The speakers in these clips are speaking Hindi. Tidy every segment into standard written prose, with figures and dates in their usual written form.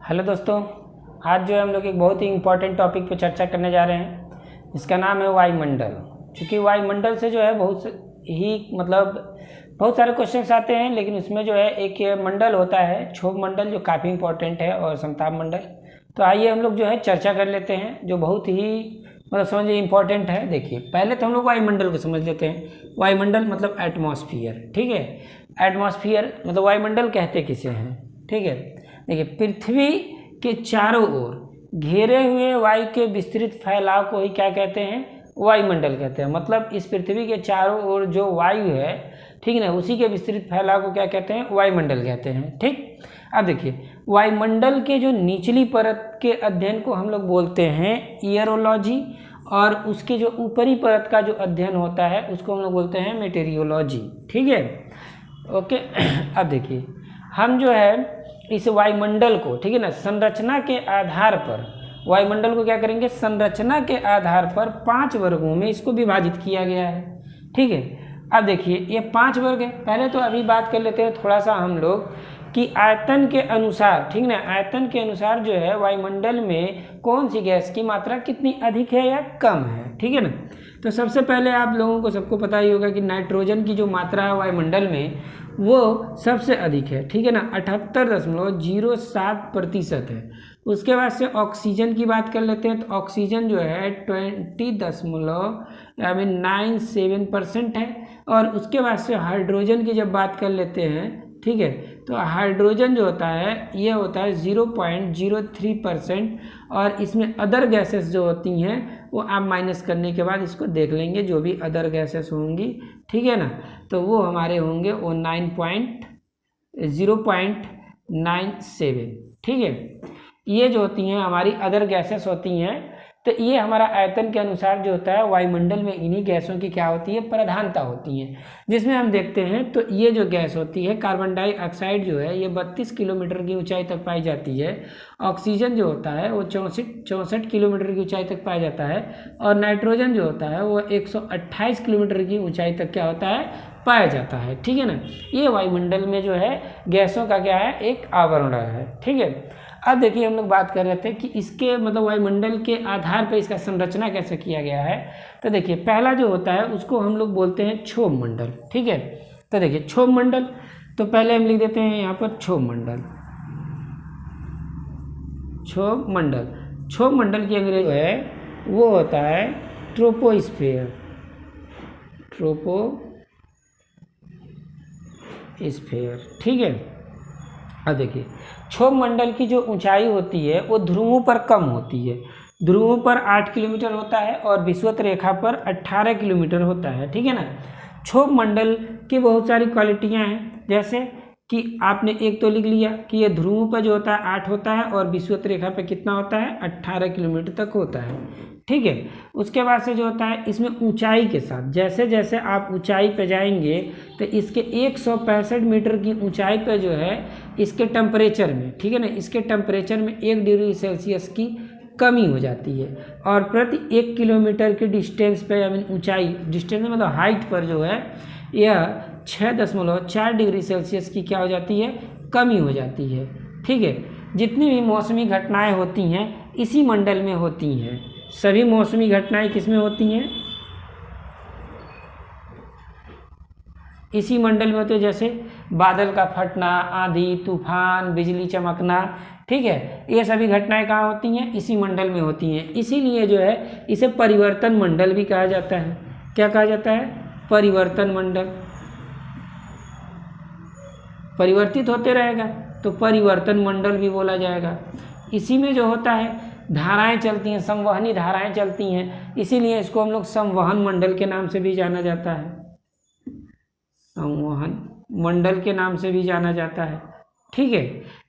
हेलो दोस्तों, आज जो है हम लोग एक बहुत ही इम्पोर्टेंट टॉपिक पर चर्चा करने जा रहे हैं। इसका नाम है वायुमंडल। चूँकि वायुमंडल से जो है बहुत सारे क्वेश्चंस आते हैं, लेकिन उसमें जो है एक ये मंडल होता है, क्षोभ मंडल, जो काफ़ी इम्पोर्टेंट है, और समताप मंडल। तो आइए हम लोग जो है चर्चा कर लेते हैं, जो बहुत ही समझिए इम्पोर्टेंट है। देखिए, पहले तो हम लोग वायुमंडल को समझ लेते हैं। वायुमंडल मतलब एटमॉस्फियर, ठीक है। एटमॉस्फियर मतलब वायुमंडल कहते किसे हैं, ठीक है। देखिए, पृथ्वी के चारों ओर घेरे हुए वायु के विस्तृत फैलाव को ही क्या कहते हैं? वायुमंडल कहते हैं। मतलब इस पृथ्वी के चारों ओर जो वायु है, ठीक है ना, उसी के विस्तृत फैलाव को क्या कहते हैं? वायुमंडल कहते हैं, ठीक। अब देखिए, वायुमंडल के जो निचली परत के अध्ययन को हम लोग बोलते हैं एयरोलॉजी, और उसके जो ऊपरी परत का जो अध्ययन होता है उसको हम लोग बोलते हैं मेटेरियोलॉजी, ठीक है, ओके। अब देखिए, हम जो है इस वायुमंडल को, ठीक है ना, संरचना के आधार पर, वायुमंडल को क्या करेंगे? संरचना के आधार पर 5 वर्गों में इसको विभाजित किया गया है, ठीक है। अब देखिए, ये 5 वर्ग है। पहले तो अभी बात कर लेते हैं थोड़ा सा हम लोग कि आयतन के अनुसार, ठीक ना, आयतन के अनुसार जो है वायुमंडल में कौन सी गैस की मात्रा कितनी अधिक है या कम है, ठीक है ना। तो सबसे पहले आप लोगों को सबको पता ही होगा कि नाइट्रोजन की जो मात्रा है वायुमंडल में वो सबसे अधिक है, ठीक है ना, 78.07% है। उसके बाद से ऑक्सीजन की बात कर लेते हैं, तो ऑक्सीजन जो है 20.97% है। और उसके बाद से हाइड्रोजन की जब बात कर लेते हैं, ठीक है, तो हाइड्रोजन जो होता है ये होता है 0.03%। और इसमें अदर गैसेस जो होती हैं वो आप माइनस करने के बाद इसको देख लेंगे, जो भी अदर गैसेस होंगी, ठीक है ना, तो वो हमारे होंगे वो 0.97, ठीक है। ये जो होती हैं हमारी अदर गैसेस होती हैं। तो ये हमारा आयतन के अनुसार जो होता है वायुमंडल में इन्हीं गैसों की क्या होती है? प्रधानता होती है। जिसमें हम देखते हैं तो ये जो गैस होती है कार्बन डाइऑक्साइड जो है ये 32 किलोमीटर की ऊंचाई तक पाई जाती है। ऑक्सीजन जो होता है वो 64 किलोमीटर की ऊंचाई तक पाया जाता है। और नाइट्रोजन जो होता है वो 128 किलोमीटर की ऊंचाई तक क्या होता है? पाया जाता है, ठीक है ना। ये वायुमंडल में जो है गैसों का क्या है? एक आवरण है, ठीक है। अब देखिए, हम लोग बात कर रहे थे कि इसके मतलब वायुमंडल के आधार पर इसका संरचना कैसे किया गया है। तो देखिए, पहला जो होता है उसको हम लोग बोलते हैं क्षोभ मंडल, ठीक है। तो देखिए, क्षोभ मंडल, तो पहले हम लिख देते हैं यहाँ पर क्षोभ मंडल। क्षोभ मंडल, क्षोभ मंडल की अंग्रेजी है वो होता है ट्रोपोस्फेयर, ठीक है। अब देखिए, क्षोभ मंडल की जो ऊंचाई होती है वो ध्रुवों पर कम होती है। ध्रुवों पर 8 किलोमीटर होता है और विषुवत रेखा पर 18 किलोमीटर होता है, ठीक है ना। क्षोभ मंडल की बहुत सारी क्वालिटियां हैं, जैसे कि आपने एक तो लिख लिया कि ये ध्रुवों पर जो होता है 8 होता है और विषुवत रेखा पर कितना होता है? 18 किलोमीटर तक होता है, ठीक है। उसके बाद से जो होता है इसमें ऊंचाई के साथ, जैसे जैसे आप ऊंचाई पे जाएंगे तो इसके 165 मीटर की ऊंचाई पे जो है इसके टेम्परेचर में, ठीक है ना, इसके टेम्परेचर में 1 डिग्री सेल्सियस की कमी हो जाती है। और प्रति 1 किलोमीटर की डिस्टेंस पे, ऊंचाई, डिस्टेंस मतलब हाइट पर जो है यह 6.4 डिग्री सेल्सियस की क्या हो जाती है? कमी हो जाती है, ठीक है। जितनी भी मौसमी घटनाएं होती हैं इसी मंडल में होती हैं। सभी मौसमी घटनाएं किसमें होती हैं? इसी मंडल में होते हैं, जैसे बादल का फटना, आंधी तूफान, बिजली चमकना, ठीक है, ये सभी घटनाएं कहाँ होती हैं? इसी मंडल में होती हैं। इसीलिए जो है इसे परिवर्तन मंडल भी कहा जाता है। क्या कहा जाता है? परिवर्तन मंडल। परिवर्तित होते रहेगा तो परिवर्तन मंडल भी बोला जाएगा। इसी में जो होता है धाराएं चलती हैं, संवहनी धाराएं चलती हैं, इसीलिए इसको हम लोग संवहन मंडल के नाम से भी जाना जाता है। संवहन मंडल के नाम से भी जाना जाता है, ठीक है।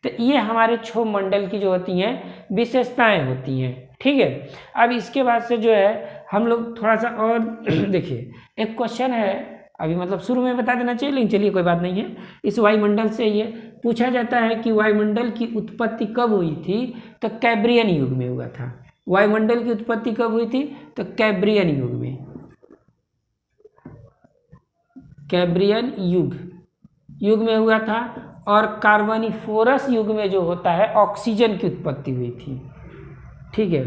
तो ये हमारे क्षोभ मंडल की जो होती हैं विशेषताएं होती हैं, ठीक है। अब इसके बाद से जो है हम लोग थोड़ा सा और देखिए, एक क्वेश्चन है, अभी मतलब शुरू में बता देना चाहिए, लेकिन चलिए कोई बात नहीं है। इस वायुमंडल से ये पूछा जाता है कि वायुमंडल की उत्पत्ति कब हुई थी? तो कैब्रियन युग में हुआ था। वायुमंडल की उत्पत्ति कब हुई थी? तो कैब्रियन युग में, कैब्रियन युग में हुआ था। और कार्बोनिफोरस युग में जो होता है ऑक्सीजन की उत्पत्ति हुई थी। ठीक है,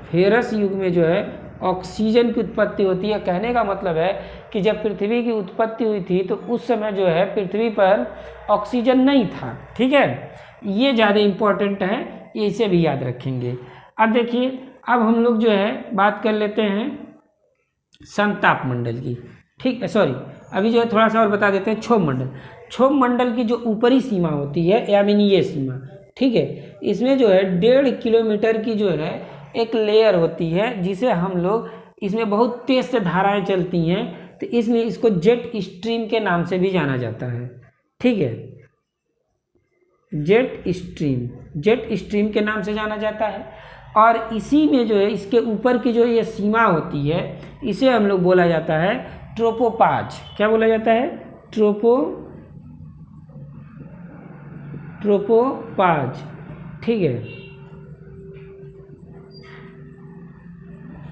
फेरस युग में जो है ऑक्सीजन की उत्पत्ति होती है। कहने का मतलब है कि जब पृथ्वी की उत्पत्ति हुई थी तो उस समय जो है पृथ्वी पर ऑक्सीजन नहीं था। ठीक है, ये ज़्यादा इम्पोर्टेंट है, इसे भी याद रखेंगे। अब देखिए, अब हम लोग जो है बात कर लेते हैं समताप मंडल की। ठीक है, सॉरी, अभी जो है थोड़ा सा और बता देते हैं क्षोभ मंडल। क्षोभ मंडल की जो ऊपरी सीमा होती है, यानी ये सीमा, ठीक है, इसमें जो है 1.5 किलोमीटर की जो है एक लेयर होती है, जिसे हम लोग, इसमें बहुत तेज से धाराएं चलती हैं, तो इसलिए इसको जेट स्ट्रीम के नाम से भी जाना जाता है। ठीक है, जेट स्ट्रीम के नाम से जाना जाता है। और इसी में जो है इसके ऊपर की जो ये सीमा होती है, इसे हम लोग बोला जाता है ट्रोपोपाज। क्या बोला जाता है? ट्रोपोपाज। ठीक है,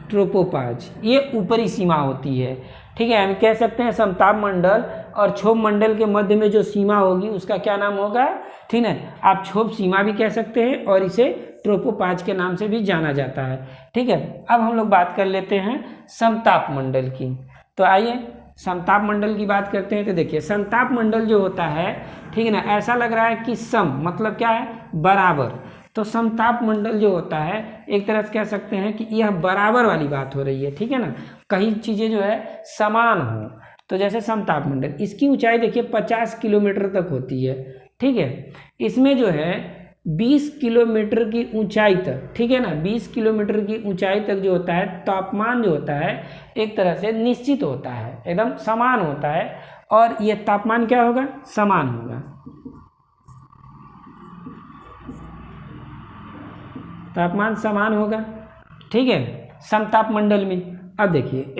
ट्रोपोपाज, ये ऊपरी सीमा होती है। ठीक है, हम कह सकते हैं समताप मंडल और क्षोभ मंडल के मध्य में जो सीमा होगी उसका क्या नाम होगा? ठीक है, आप क्षोभ सीमा भी कह सकते हैं और इसे ट्रोपोपाज के नाम से भी जाना जाता है। ठीक है, अब हम लोग बात कर लेते हैं समताप मंडल की। तो आइए समताप मंडल की बात करते हैं। तो देखिए, समताप मंडल जो होता है, ठीक है ना, ऐसा लग रहा है कि सम मतलब क्या है? बराबर। तो समताप मंडल जो होता है, एक तरह से कह सकते हैं कि यह बराबर वाली बात हो रही है। ठीक है ना, कई चीज़ें जो है समान हो, तो जैसे समताप मंडल, इसकी ऊंचाई देखिए 50 किलोमीटर तक होती है। ठीक है, इसमें जो है 20 किलोमीटर की ऊंचाई तक, ठीक है ना, 20 किलोमीटर की ऊंचाई तक जो होता है तापमान जो होता है एक तरह से निश्चित होता है, एकदम समान होता है। और ये तापमान क्या होगा? समान होगा। तापमान समान होगा। ठीक है, समताप मंडल में। अब देखिए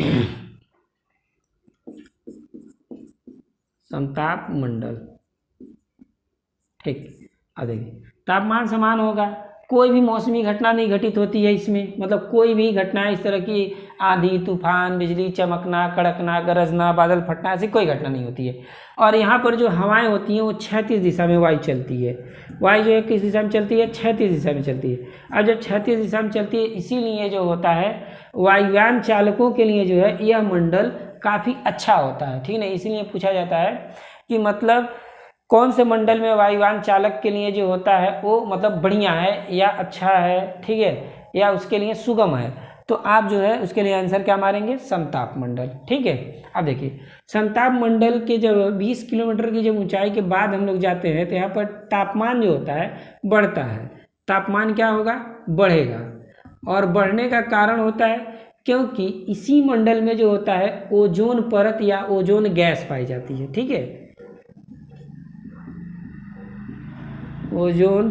समताप मंडल, ठीक, अब देखिए तापमान समान होगा, कोई भी मौसमी घटना नहीं घटित होती है इसमें, मतलब कोई भी घटना इस तरह की आंधी तूफान, बिजली चमकना, कड़कना, गरजना, बादल फटना, ऐसी कोई घटना नहीं होती है। और यहाँ पर जो हवाएं होती हैं वो क्षैतिज दिशा में वायु चलती है। वायु जो है किस दिशा में चलती है? क्षैतिज दिशा में चलती है। अब जब क्षैतिज दिशा में चलती है, इसीलिए जो होता है वायुयान चालकों के लिए जो है यह मंडल काफ़ी अच्छा होता है। ठीक है ना, इसीलिए पूछा जाता है कि मतलब कौन से मंडल में वायुयान चालक के लिए जो होता है वो मतलब बढ़िया है या अच्छा है, ठीक है, या उसके लिए सुगम है। तो आप जो है उसके लिए आंसर क्या मारेंगे? समताप मंडल। ठीक है, अब देखिए समताप मंडल के जब 20 किलोमीटर की जब ऊंचाई के बाद हम लोग जाते हैं तो यहाँ पर तापमान जो होता है बढ़ता है। तापमान क्या होगा? बढ़ेगा। और बढ़ने का कारण होता है क्योंकि इसी मंडल में जो होता है ओजोन परत या ओजोन गैस पाई जाती है। ठीक है, ओजोन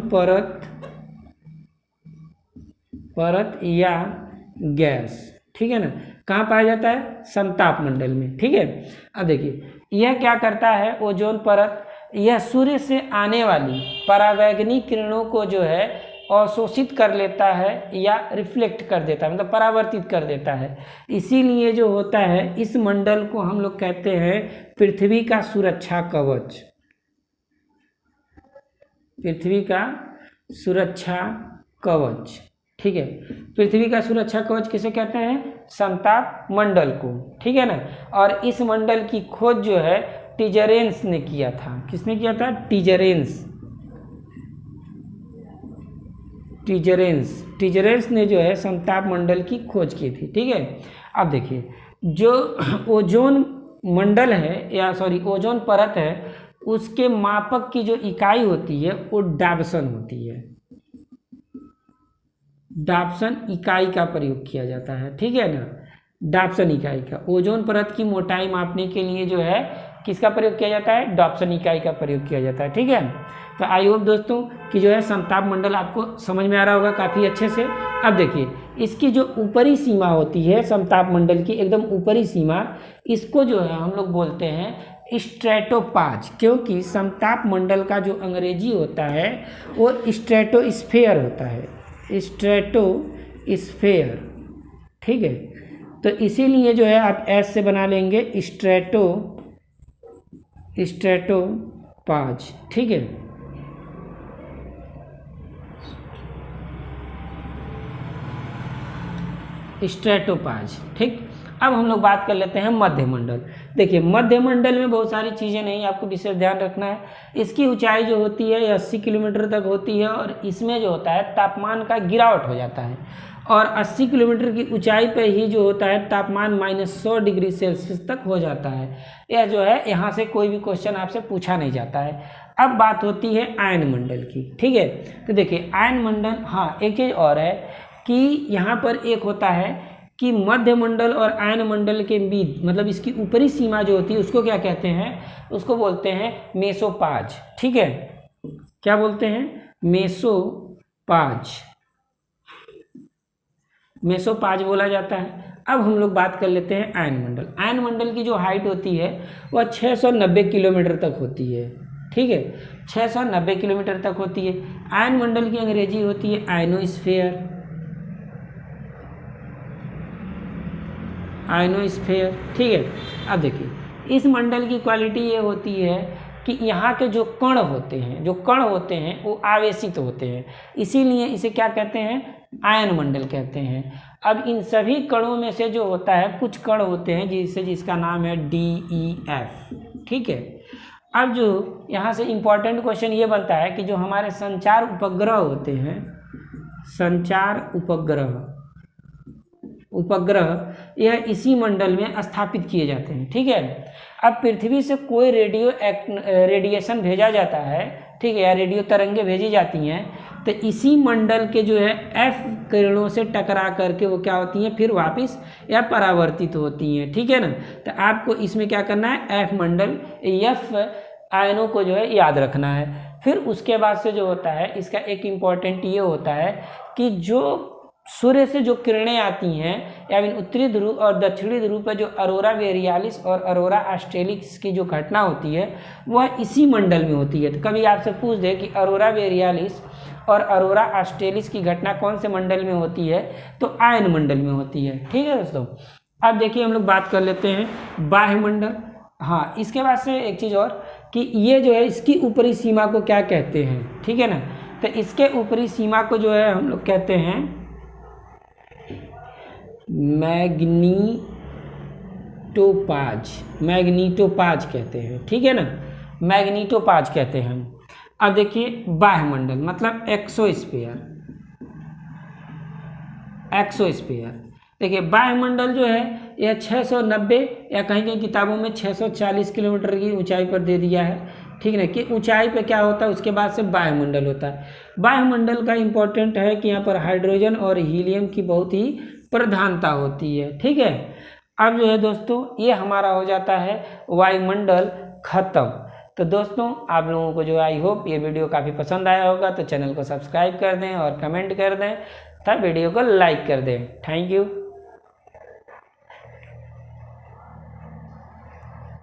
परत या गैस, ठीक है ना, कहाँ पाया जाता है? समताप मंडल में। ठीक है, अब देखिए यह क्या करता है? ओजोन परत, यह सूर्य से आने वाली परावैंगनी किरणों को जो है अवशोषित कर लेता है या रिफ्लेक्ट कर देता है, मतलब परावर्तित कर देता है। इसीलिए जो होता है इस मंडल को हम लोग कहते हैं पृथ्वी का सुरक्षा कवच। पृथ्वी का सुरक्षा कवच। ठीक है, पृथ्वी का सुरक्षा कवच किसे कहते हैं? समताप मंडल को। ठीक है ना, और इस मंडल की खोज जो है टिजरेंस ने किया था। किसने किया था? टिजरेंस ने जो है समताप मंडल की खोज की थी। ठीक है, अब देखिए जो ओजोन मंडल है या ओजोन परत है, उसके मापक की जो इकाई होती है वो डाप्सन होती है। डाप्सन इकाई का प्रयोग किया जाता है। ठीक है ना, डाप्सन इकाई का। ओजोन परत की मोटाई मापने के लिए जो है किसका प्रयोग किया जाता है? डाप्सन इकाई का प्रयोग किया जाता है। ठीक है, तो आई होप दोस्तों कि जो है समताप मंडल आपको समझ में आ रहा होगा काफ़ी अच्छे से। अब देखिए इसकी जो ऊपरी सीमा होती है समताप मंडल की, एकदम ऊपरी सीमा, इसको जो है हम लोग बोलते हैं स्ट्रेटोपाज, क्योंकि समताप मंडल का जो अंग्रेजी होता है वो स्ट्रेटोस्फेयर होता है। स्ट्रेटोस्फेयर। ठीक है, तो इसीलिए जो है आप एस से बना लेंगे स्ट्रेटोपाज, ठीक है। स्ट्रेटोपाज, ठीक। अब हम लोग बात कर लेते हैं मध्यमंडल। देखिए मध्यमंडल में बहुत सारी चीज़ें नहीं, आपको विशेष ध्यान रखना है। इसकी ऊंचाई जो होती है ये 80 किलोमीटर तक होती है और इसमें जो होता है तापमान का गिरावट हो जाता है और 80 किलोमीटर की ऊंचाई पर ही जो होता है तापमान -100 डिग्री सेल्सियस तक हो जाता है। यह जो है यहाँ से कोई भी क्वेश्चन आपसे पूछा नहीं जाता है। अब बात होती है आयनमंडल की, ठीक है। तो देखिए आयनमंडल, हाँ एक चीज़ और है कि यहाँ पर एक होता है कि मध्यमंडल और आयनमंडल के बीच, मतलब इसकी ऊपरी सीमा जो होती है उसको क्या कहते हैं, उसको बोलते हैं मेसोपाज, ठीक है। क्या बोलते हैं, मेसोपाज बोला जाता है। अब हम लोग बात कर लेते हैं आयनमंडल। आयनमंडल की जो हाइट होती है वह 690 किलोमीटर तक होती है, ठीक है, 690 किलोमीटर तक होती है। आयनमंडल की अंग्रेजी होती है आयनोस्फीयर, ठीक है। अब देखिए इस मंडल की क्वालिटी ये होती है कि यहाँ के जो कण होते हैं वो आवेशित होते हैं, इसीलिए इसे क्या कहते हैं, आयन मंडल कहते हैं। अब इन सभी कणों में से जो होता है कुछ कण होते हैं जिसका नाम है DEF, ठीक है। अब जो यहाँ से इम्पोर्टेंट क्वेश्चन ये बनता है कि जो हमारे संचार उपग्रह होते हैं, संचार उपग्रह यह इसी मंडल में स्थापित किए जाते हैं, ठीक है। अब पृथ्वी से कोई रेडिएशन भेजा जाता है, ठीक है, या रेडियो तरंगे भेजी जाती हैं, तो इसी मंडल के जो है F किरणों से टकरा करके वो क्या होती हैं, फिर वापस या परावर्तित होती हैं, ठीक है ना। तो आपको इसमें क्या करना है, F मंडल F आयनों को जो है याद रखना है। फिर उसके बाद से जो होता है इसका एक इम्पॉर्टेंट ये होता है कि जो सूर्य से जो किरणें आती हैं या फिर उत्तरी ध्रुव और दक्षिणी ध्रुव पर जो अरोरा वेरियालिस और अरोरा ऑस्ट्रेलिस की जो घटना होती है वह इसी मंडल में होती है। तो कभी आपसे पूछ दे कि अरोरा वेरियालिस और अरोरा ऑस्ट्रेलिस की घटना कौन से मंडल में होती है, तो आयन मंडल में होती है, ठीक है दोस्तों। अब देखिए हम लोग बात कर लेते हैं बाह्यमंडल। हाँ, इसके बाद से एक चीज़ और कि ये जो है इसकी ऊपरी सीमा को क्या कहते हैं, ठीक है ना। तो इसके ऊपरी सीमा को जो है हम लोग कहते हैं मैग्नीटोपाज कहते हैं, ठीक है ना, मैग्नीटोपाज कहते हैं हम। अब देखिए बाह्यमंडल मतलब एक्सोस्फीयर। देखिए बाह्यमंडल जो है यह 690 या कहीं कहीं किताबों में 640 किलोमीटर की ऊंचाई पर दे दिया है, ठीक है, कि ऊंचाई पे क्या होता है उसके बाद से वायुमंडल होता है। वायुमंडल का इम्पोर्टेंट है कि यहाँ पर हाइड्रोजन और हीलियम की बहुत ही प्रधानता होती है, ठीक है। अब जो है दोस्तों ये हमारा हो जाता है वायुमंडल खत्म। तो दोस्तों आप लोगों को जो आई होप ये वीडियो काफ़ी पसंद आया होगा, तो चैनल को सब्सक्राइब कर दें और कमेंट कर दें तथा वीडियो को लाइक कर दें। Thank you.